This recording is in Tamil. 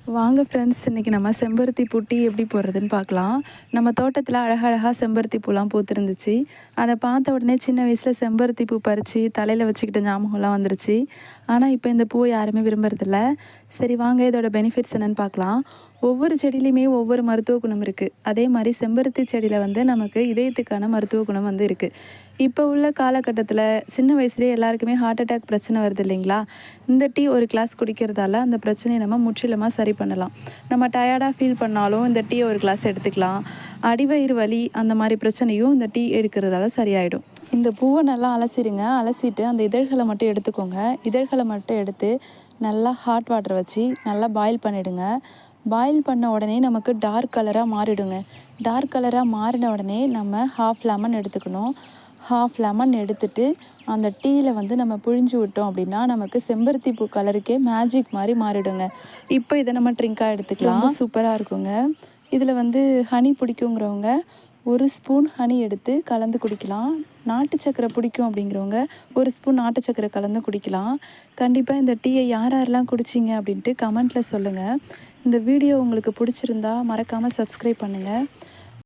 வாங்க ஃப்ரெண்ட்ஸ், இன்றைக்கி நம்ம செம்பருத்தி பூ டீ எப்படி போடுறதுன்னு பார்க்கலாம். நம்ம தோட்டத்தில் அழகழகாக செம்பருத்தி பூலாம் பூத்துருந்துச்சு. அதை பார்த்த உடனே சின்ன வயசில் செம்பருத்தி பூ பறித்து தலையில் வச்சுக்கிட்ட ஞாபகம்லாம் வந்துருச்சு. ஆனால் இப்போ இந்த பூவை யாருமே விரும்புறதில்ல. சரி வாங்க, இதோட பெனிஃபிட்ஸ் என்னென்னு பார்க்கலாம். ஒவ்வொரு செடியிலையுமே ஒவ்வொரு மருத்துவ குணம் இருக்குது. அதே மாதிரி செம்பருத்தி செடியில் வந்து நமக்கு இதயத்துக்கான மருத்துவ குணம் வந்து இருக்குது. இப்போ உள்ள காலகட்டத்தில் சின்ன வயசுலேயே எல்லாருக்குமே ஹார்ட் அட்டாக் பிரச்சனை வருது இல்லைங்களா? இந்த டீ ஒரு கிளாஸ் குடிக்கிறதால அந்த பிரச்சனையை நம்ம முற்றிலுமாக சரி பண்ணலாம். நம்ம டயர்டாக ஃபீல் பண்ணாலும் இந்த டீ ஒரு கிளாஸ் எடுத்துக்கலாம். அடிவயிறு வலி அந்த மாதிரி பிரச்சனையும் இந்த டீ எடுக்கிறதால சரியாயிடும். இந்த பூவை நல்லா அலசிடுங்க. அலசிட்டு அந்த இதழ்களை மட்டும் எடுத்துக்கோங்க. இதழ்களை மட்டும் எடுத்து நல்லா ஹாட் வாட்டர் வச்சு நல்லா பாயில் பண்ணிவிடுங்க. பாயில் பண்ண உடனே நமக்கு டார்க் கலராக மாறிடுங்க. டார்க் கலராக மாறின உடனே நம்ம ஹாஃப் லெமன் எடுத்துக்கணும். ஹாஃப் லெமன் எடுத்துட்டு அந்த டீயில் வந்து நம்ம புழிஞ்சு விட்டோம் அப்படின்னா நமக்கு செம்பருத்தி பூ கலருக்கே மேஜிக் மாதிரி மாறிடுங்க. இப்போ இதை நம்ம ட்ரிங்காக எடுத்துக்கலாம். சூப்பராக இருக்குங்க. இதில் வந்து ஹனி பிடிக்குங்கிறவங்க ஒரு ஸ்பூன் ஹனி எடுத்து கலந்து குடிக்கலாம். நாட்டு சக்கரை பிடிக்கும் அப்படிங்கிறவங்க ஒரு ஸ்பூன் நாட்டு சக்கரை கலந்து குடிக்கலாம். கண்டிப்பாக இந்த டீயை யார் யாரெல்லாம் குடிச்சிங்க அப்படின்ட்டு கமெண்ட்டில் சொல்லுங்கள். இந்த வீடியோ உங்களுக்கு பிடிச்சிருந்தா மறக்காமல் சப்ஸ்கிரைப் பண்ணுங்கள்.